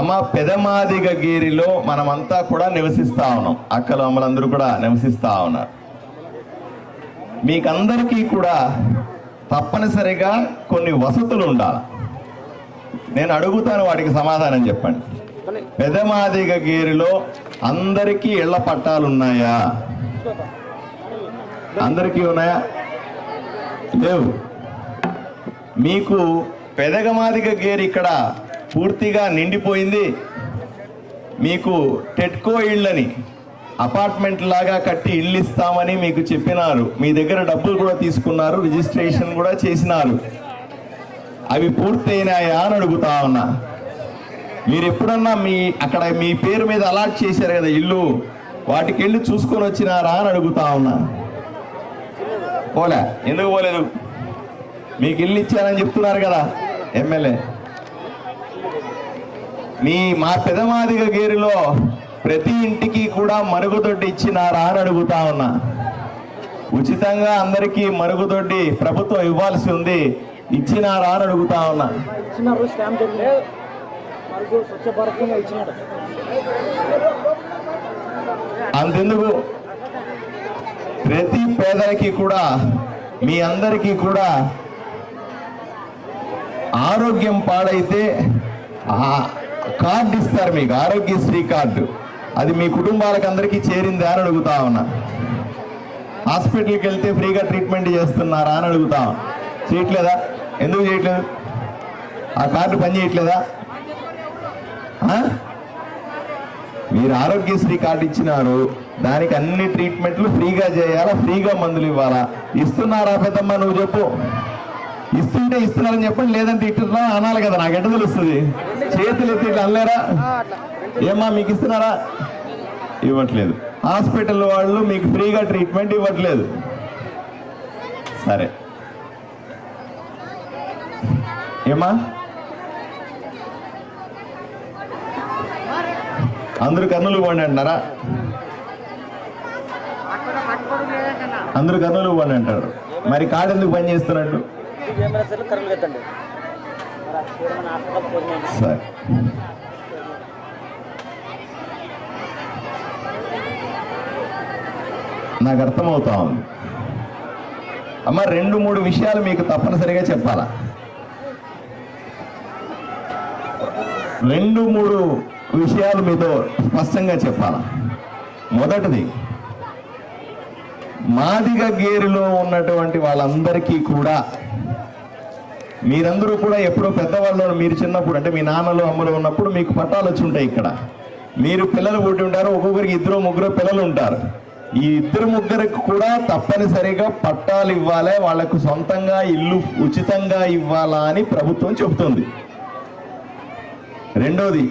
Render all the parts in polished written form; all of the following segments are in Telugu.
అమ్మ పెదమాదిగగిరిలో మనమంతా కూడా నివసిస్తా ఉన్నాం, అక్కలు అమ్మలందరూ కూడా నివసిస్తా ఉన్నారు. మీకందరికీ కూడా తప్పనిసరిగా కొన్ని వసతులు ఉండాలి. నేను అడుగుతాను, వాటికి సమాధానం చెప్పండి. పెదమాదిగగిరిలో అందరికీ ఇళ్ల పట్టాలు ఉన్నాయా? అందరికీ ఉన్నాయా? లేవు. మీకు పెదమాదిగగిరి ఇక్కడ పూర్తిగా నిండిపోయింది. మీకు టెట్కో ఇళ్ళని అపార్ట్మెంట్ లాగా కట్టి ఇళ్ళు ఇస్తామని మీకు చెప్పినారు. మీ దగ్గర డబ్బులు కూడా తీసుకున్నారు, రిజిస్ట్రేషన్ కూడా చేసినారు. అవి పూర్తయినాయా అని అడుగుతా ఉన్నా. మీరు ఎప్పుడన్నా అక్కడ మీ పేరు మీద అలాట్ చేశారు కదా ఇల్లు, వాటికి వెళ్ళి చూసుకొని వచ్చినారా అని అడుగుతా ఉన్నా. పోలే. ఎందుకు పోలేదు? మీకు ఇల్లు ఇచ్చారని చెప్తున్నారు కదా ఎమ్మెల్యే. మా పెదమాదిగగిరిలో ప్రతి ఇంటికి కూడా మరుగుదొడ్డి ఇచ్చినారా అని అడుగుతా ఉన్నా. ఉచితంగా అందరికీ మరుగుదొడ్డి ప్రభుత్వం ఇవ్వాల్సి ఉంది, ఇచ్చినారా అని అడుగుతా ఉన్నా. అంతెందుకు, ప్రతి పేదలకి కూడా మీ అందరికీ కూడా ఆరోగ్యం పాడైతే కార్డు ఇస్తారు మీకు, ఆరోగ్యశ్రీ కార్డు. అది మీ కుటుంబాలకు అందరికీ చేరిందా అని అడుగుతా ఉన్నా. హాస్పిటల్కి వెళ్తే ఫ్రీగా ట్రీట్మెంట్ చేస్తున్నారా అని అడుగుతా. చేయట్లేదా? ఎందుకు చేయట్లేదు? ఆ కార్డు పని చేయట్లేదా? మీరు ఆరోగ్యశ్రీ కార్డు ఇచ్చినారు, దానికి అన్ని ట్రీట్మెంట్లు ఫ్రీగా చేయాలా, ఫ్రీగా మందులు ఇవ్వాలా. ఇస్తున్నారా పెద్దమ్మ? నువ్వు చెప్పు. ఇస్తుంటే ఇస్తున్నారని చెప్పండి, లేదంటే ఇట్లా అనాలి కదా. నాకు ఎట్ట తెలుస్తుంది? చేతులు ఎత్తి ఇట్లా అనలేరా? ఏమా మీకు ఇస్తున్నారా? ఇవ్వట్లేదు. హాస్పిటల్ వాళ్ళు మీకు ఫ్రీగా ట్రీట్మెంట్ ఇవ్వట్లేదు. సరే ఏమా, అందరూ కర్నూలు పోండి అంటారా? అందరూ కర్నూలు పోండి అంటారు. మరి కార్డు ఎందుకు పని చేస్తున్నట్టు? సరే, నాకు అర్థమవుతా ఉంది అమ్మ. 2-3 విషయాలు మీకు తప్పనిసరిగా చెప్పాలా. 2-3 విషయాలు మీతో స్పష్టంగా చెప్పాలా. మొదటిది, మాదిగగిరిలో ఉన్నటువంటి వాళ్ళందరికీ కూడా, మీరందరూ కూడా ఎప్పుడో పెద్దవాళ్ళు, మీరు చిన్నప్పుడు అంటే మీ నాన్నలు అమ్మలు ఉన్నప్పుడు మీకు పట్టాలు వచ్చి ఉంటాయి. ఇక్కడ మీరు పిల్లలు పుట్టి ఉంటారు, ఒక్కొక్కరికి 2-3 పిల్లలు ఉంటారు. ఈ 2-3 కూడా తప్పనిసరిగా పట్టాలు ఇవ్వాలి, వాళ్లకు సొంతంగా ఇల్లు ఉచితంగా ఇవ్వాలా అని ప్రభుత్వం చెబుతుంది. రెండోది,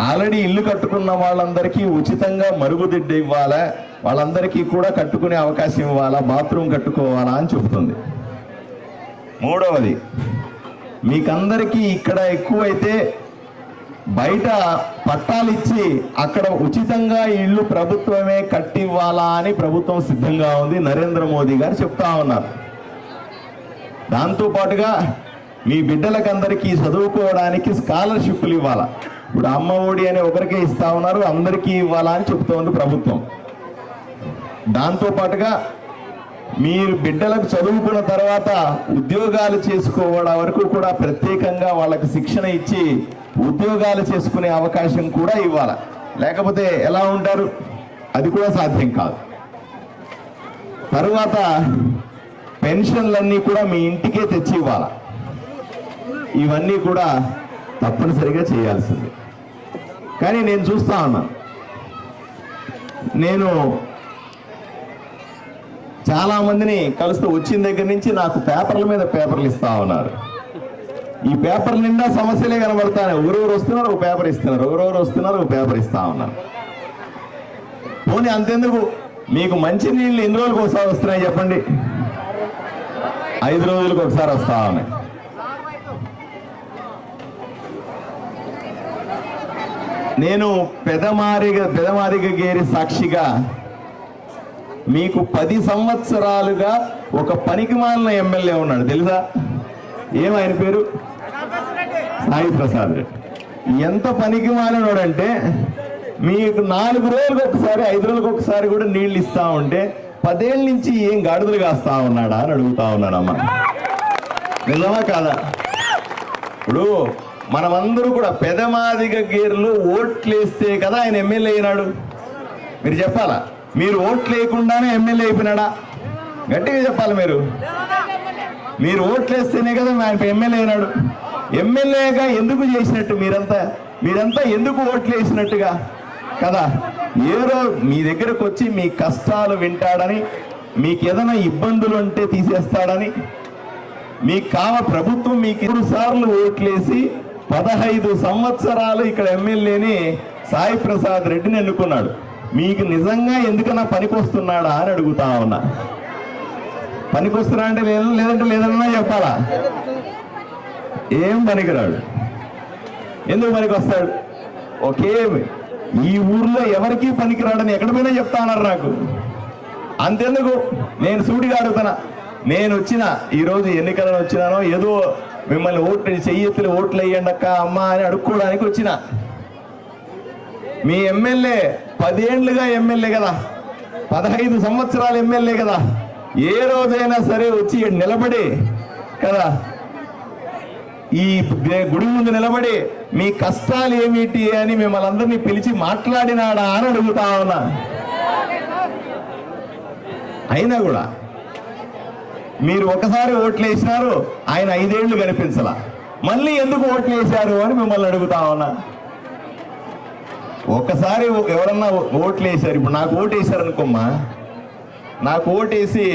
ఆల్రెడీ ఇల్లు కట్టుకున్న వాళ్ళందరికీ ఉచితంగా మరుగుదొడ్డి ఇవ్వాలా, వాళ్ళందరికీ కూడా కట్టుకునే అవకాశం ఇవ్వాలా, బాత్రూమ్ కట్టుకోవాలా అని చెబుతుంది. మూడవది, మీకందరికీ ఇక్కడ ఎక్కువైతే బయట పట్టాలు ఇచ్చి అక్కడ ఉచితంగా ఇల్లు ప్రభుత్వమే కట్టివ్వాలా అని ప్రభుత్వం సిద్ధంగా ఉంది. నరేంద్ర మోదీ గారు చెప్తా ఉన్నారు. దాంతోపాటుగా మీ బిడ్డలకందరికీ చదువుకోవడానికి స్కాలర్షిప్లు ఇవ్వాలా. ఇప్పుడు అమ్మ ఒడి అని ఒకరికే ఇస్తా ఉన్నారు, అందరికీ ఇవ్వాలా అని చెప్తోంది ప్రభుత్వం. దాంతోపాటుగా మీరు బిడ్డలకు చదువుకున్న తర్వాత ఉద్యోగాలు చేసుకోవడం వరకు కూడా ప్రత్యేకంగా వాళ్ళకి శిక్షణ ఇచ్చి ఉద్యోగాలు చేసుకునే అవకాశం కూడా ఇవ్వాలి. లేకపోతే ఎలా ఉంటారు? అది కూడా సాధ్యం కాదు. తరువాత పెన్షన్లన్నీ కూడా మీ ఇంటికే తెచ్చి ఇవ్వాలి. ఇవన్నీ కూడా తప్పనిసరిగా చేయాల్సింది. కానీ నేను చూస్తా ఉన్నాను, నేను చాలా మందిని కలుస్తూ వచ్చిన దగ్గర నుంచి నాకు పేపర్ల మీద పేపర్లు ఇస్తా ఉన్నారు. ఈ పేపర్ నిండా సమస్యలే కనబడతాయి. ఎవరెవరు వస్తున్నారు ఒక పేపర్ ఇస్తున్నారు, ఎవరెవరు వస్తున్నారు ఒక పేపర్ ఇస్తా ఉన్నారు. పోనీ అంతెందుకు, మీకు మంచి నీళ్ళు ఎన్ని రోజులకు ఒకసారి వస్తున్నాయి చెప్పండి? 5 రోజులకు ఒకసారి వస్తా ఉన్నాయి. నేను పెదమాదిగగిరి సాక్షిగా మీకు 10 సంవత్సరాలుగా ఒక పనికిమాలిన ఎమ్మెల్యే ఉన్నాడు తెలుసా? ఏం ఆయన పేరు? సాయి ప్రసాద్ రెడ్డి. ఎంత పనికి మాలినోడంటే మీకు 4 రోజులకు ఒకసారి 5 రోజులకు ఒకసారి కూడా నీళ్ళు ఇస్తా ఉంటే 10 ఏళ్ళ నుంచి ఏం గాడిదలు కాస్తా ఉన్నాడా అని అడుగుతా ఉన్నాడమ్మా. నిజమా కాదా? ఇప్పుడు మనమందరూ కూడా పెదమాదిగ గేర్లు ఓట్లేస్తే కదా ఆయన ఎమ్మెల్యే అయినాడు. మీరు చెప్పాలా? మీరు ఓట్లు లేకుండానే ఎమ్మెల్యే అయిపోయినాడా? గట్టిగా చెప్పాలి. మీరు ఓట్లేస్తేనే కదా ఆయన ఎమ్మెల్యే అయినాడు. ఎమ్మెల్యేగా ఎందుకు చేసినట్టు? మీరంతా ఎందుకు ఓట్లు వేసినట్టుగా కదా? ఏదో మీ దగ్గరకు వచ్చి మీ కష్టాలు వింటాడని, మీకు ఏదైనా ఇబ్బందులు ఉంటే తీసేస్తాడని, ప్రభుత్వం మీకు 3 సార్లు ఓట్లేసి 15 సంవత్సరాలు ఇక్కడ ఎమ్మెల్యేని సాయి ప్రసాద్ రెడ్డిని ఎన్నుకున్నాడు. మీకు నిజంగా ఎందుకన్నా పనికొస్తున్నాడా అని అడుగుతా ఉన్నా. పనికొస్తున్నా అంటే లేదంటే లేదన్నా చెప్పాలా? ఏం పనికిరాడు. ఎందుకు పనికొస్తాడు? ఒకే ఈ ఊర్లో ఎవరికీ పనికిరాడని ఎక్కడ పోయినా చెప్తా ఉన్నారు నాకు. అంతెందుకు, నేను సూటిగా అడుగుతున్నా. నేను ఈరోజు ఎన్నికలను వచ్చినానో ఏదో మిమ్మల్ని చెయ్యెత్తులు ఓట్లు వేయండి అక్క అమ్మ అని అడుక్కోవడానికి వచ్చిన. మీ ఎమ్మెల్యే 10 ఏళ్లుగా ఎమ్మెల్యే కదా, 15 సంవత్సరాలు ఎమ్మెల్యే కదా, ఏ రోజైనా సరే వచ్చి నిలబడి కదా ఈ గుడి ముందు నిలబడి మీ కష్టాలు ఏమిటి అని మిమ్మల్ని అందరినీ పిలిచి మాట్లాడినాడా అని అడుగుతా ఉన్నా. అయినా కూడా మీరు ఒకసారి ఓట్లు వేసినారు, ఆయన 5 ఏళ్లు కనిపించలా. మళ్ళీ ఎందుకు ఓట్లు వేశారు అని మిమ్మల్ని అడుగుతా ఉన్నా. ఒకసారి ఎవరన్నా ఓట్లు వేశారు, ఇప్పుడు నాకు ఓటు వేశారు అనుకోమ్మా, నాకు ఓటేసి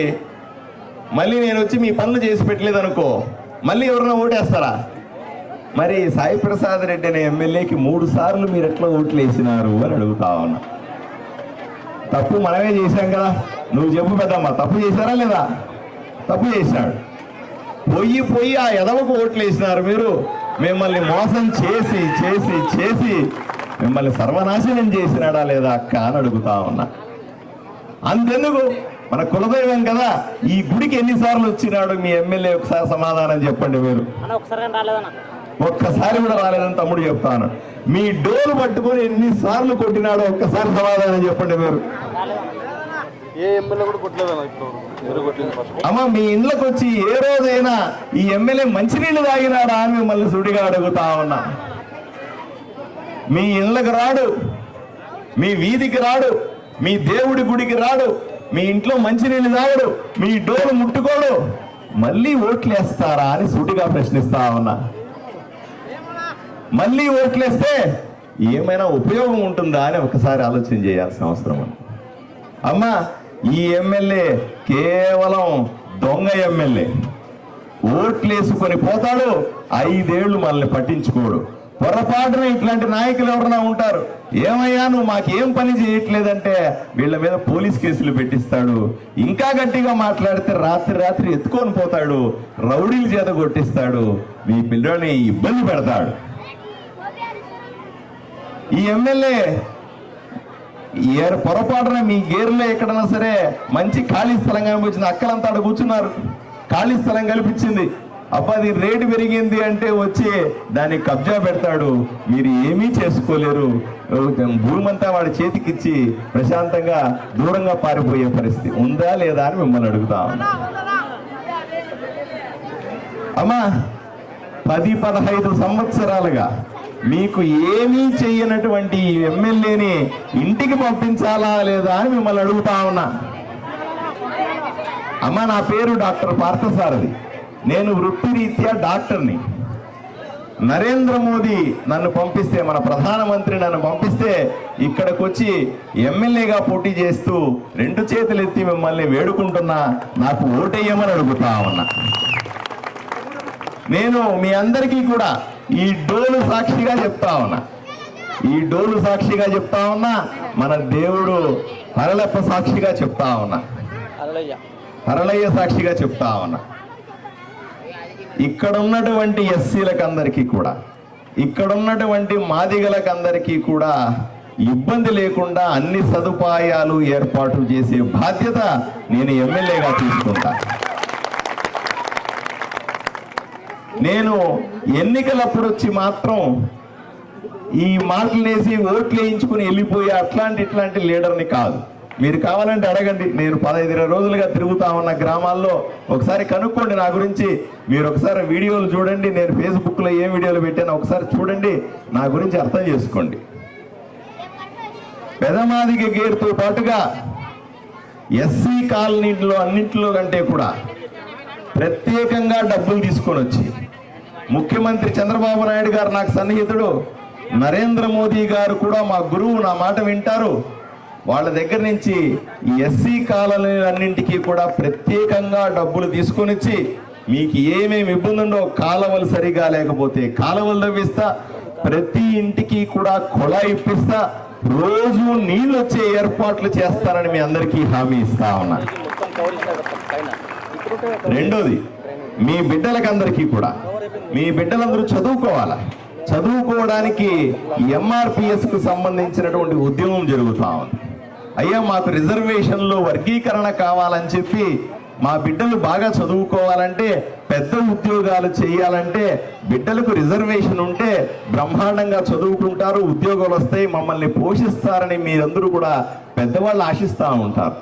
మళ్ళీ నేను వచ్చి మీ పనులు చేసి పెట్టలేదు అనుకో, మళ్ళీ ఎవరన్నా ఓటేస్తారా? మరి సాయి ప్రసాద్ రెడ్డి అనే ఎమ్మెల్యేకి 3 సార్లు మీరు ఎట్లా ఓట్లు వేసినారు అని అడుగుతా ఉన్నా. తప్పు మనమే చేశాం కదా. నువ్వు చెప్పు పెద్దమ్మా, తప్పు చేశారా లేదా? తప్పు చేశాడు. పోయి ఆ ఎదవకు ఓట్లు వేసినారు మీరు. మిమ్మల్ని మోసం చేసి చేసి చేసి మిమ్మల్ని సర్వనాశనం చేసినాడా లేదా అక్క అని అడుగుతా ఉన్నా. అంతెందుకు, మన కులదైవం కదా, ఈ గుడికి ఎన్నిసార్లు వచ్చినాడు మీ ఎమ్మెల్యే? ఒకసారి సమాధానం చెప్పండి. మీరు ఒక్కసారి కూడా రాలేదని తమ్ముడు చెప్తాను. మీ డోలు పట్టుకొని ఎన్నిసార్లు కొట్టినాడో ఒక్కసారి సమాధానం చెప్పండి. మీరు అమ్మ మీ ఇండ్లకు వచ్చి ఏ రోజైనా ఈ ఎమ్మెల్యే మంచినీళ్ళు తాగినాడా అని మిమ్మల్ని సుడిగా అడుగుతా ఉన్నా. మీ ఇళ్ళకి రాడు, మీ వీధికి రాడు, మీ దేవుడి గుడికి రాడు, మీ ఇంట్లో మంచినీళ్ళు తాగడు, మీ డోలు ముట్టుకోడు, మళ్ళీ ఓట్లేస్తారా అని సూటిగా ప్రశ్నిస్తా ఉన్నా. మళ్ళీ ఓట్లేస్తే ఏమైనా ఉపయోగం ఉంటుందా అని ఒకసారి ఆలోచన చేయాల్సిన అవసరం ఉంది. అమ్మా ఈ ఎమ్మెల్యే కేవలం దొంగ ఎమ్మెల్యే. ఓట్లేసుకొని పోతాడు, 5 ఏళ్లు మనల్ని పట్టించుకోడు. పొరపాటున ఇట్లాంటి నాయకులు ఎవరైనా ఉంటారు, ఏమయ్యా నువ్వు మాకేం పని చేయట్లేదంటే వీళ్ళ మీద పోలీస్ కేసులు పెట్టిస్తాడు. ఇంకా గట్టిగా మాట్లాడితే రాత్రి ఎత్తుకొని పోతాడు, రౌడీల చేత కొట్టిస్తాడు, మీ పిల్లల్ని ఇబ్బంది పెడతాడు. ఈ ఎమ్మెల్యే పొరపాటున మీ గేర్లో ఎక్కడన్నా సరే మంచి ఖాళీ స్థలం కనిపించింది, అక్కలంతా అక్కడ కూర్చున్నారు, ఖాళీ స్థలం కల్పించింది, అబ్బా అది రేటు పెరిగింది అంటే వచ్చి దాన్ని కబ్జా పెడతాడు. మీరు ఏమీ చేసుకోలేరు, భూమంతా వాడి చేతికిచ్చి ప్రశాంతంగా దూరంగా పారిపోయే పరిస్థితి ఉందా లేదా అని మిమ్మల్ని అడుగుతా. అమ్మా 10-15 సంవత్సరాలుగా మీకు ఏమీ చెయ్యనటువంటి ఎమ్మెల్యేని ఇంటికి పంపించాలా లేదా అని మిమ్మల్ని అడుగుతా ఉన్నా. అమ్మ నా పేరు డాక్టర్ పార్థసారథి, నేను వృత్తిరీత్యా డాక్టర్ని. నరేంద్ర మోదీ నన్ను పంపిస్తే, మన ప్రధానమంత్రి నన్ను పంపిస్తే ఇక్కడికి వచ్చి ఎమ్మెల్యేగా పోటీ చేస్తూ 2 చేతులు ఎత్తి మిమ్మల్ని వేడుకుంటున్నా, నాకు ఓటేయమని అడుగుతా ఉన్నా. నేను మీ అందరికీ కూడా ఈ డోలు సాక్షిగా చెప్తా ఉన్నా, మన దేవుడు హరళప్ప సాక్షిగా చెప్తా ఉన్నా, హరళయ్య సాక్షిగా చెప్తా ఉన్నా. ఇక్కడ ఉన్నటువంటి ఎస్సీలకు అందరికీ కూడా, ఇక్కడ ఉన్నటువంటి మాదిగలకు అందరికీ కూడా ఇబ్బంది లేకుండా అన్ని సదుపాయాలు ఏర్పాటు చేసే బాధ్యత నేను ఎమ్మెల్యేగా తీసుకుంటా. నేను ఎన్నికలప్పుడు వచ్చి మాత్రం ఈ మాటలు వేసి ఓట్లు వేయించుకుని వెళ్ళిపోయి ఇట్లాంటి లీడర్ని కాదు. మీరు కావాలంటే అడగండి, నేను 15-20 రోజులుగా తిరుగుతా ఉన్న గ్రామాల్లో ఒకసారి కనుక్కోండి నా గురించి. మీరు ఒకసారి వీడియోలు చూడండి, నేను ఫేస్బుక్లో ఏం వీడియోలు పెట్టానో ఒకసారి చూడండి, నా గురించి అర్థం చేసుకోండి. పెదమాదిగ గేరుతో పాటుగా ఎస్సీ కాలనీలో అన్నింటిలో కంటే కూడా ప్రత్యేకంగా డబ్బులు తీసుకొని వచ్చి ముఖ్యమంత్రి చంద్రబాబు నాయుడు గారు నాకు సన్నిహితుడు, నరేంద్ర మోదీ గారు కూడా మా గురువు, నా మాట వింటారు. వాళ్ళ దగ్గర నుంచి ఈ ఎస్సీ కాలనీలన్నింటికీ కూడా ప్రత్యేకంగా డబ్బులు తీసుకొని వచ్చి మీకు ఏమేమి ఇబ్బంది ఉందో, కాలువలు సరిగా లేకపోతే కాలువలు తవ్విస్తా, ప్రతి ఇంటికి కూడా కుళాయి ఇప్పిస్తా, రోజు నీళ్ళు వచ్చే ఏర్పాట్లు చేస్తారని మీ అందరికీ హామీ ఇస్తా ఉన్నా. రెండోది, మీ బిడ్డలకందరికీ కూడా, మీ బిడ్డలందరూ చదువుకోవాలా, చదువుకోవడానికి ఎంఆర్పిఎస్ కు సంబంధించినటువంటి ఉద్యమం జరుగుతా ఉంది. అయ్యా మాకు రిజర్వేషన్లో వర్గీకరణ కావాలని చెప్పి మా బిడ్డలు బాగా చదువుకోవాలంటే, పెద్ద ఉద్యోగాలు చేయాలంటే బిడ్డలకు రిజర్వేషన్ ఉంటే బ్రహ్మాండంగా చదువుకుంటారు, ఉద్యోగాలు వస్తాయి, మమ్మల్ని పోషిస్తారని మీరందరూ కూడా పెద్దవాళ్ళు ఆశిస్తూ ఉంటారు.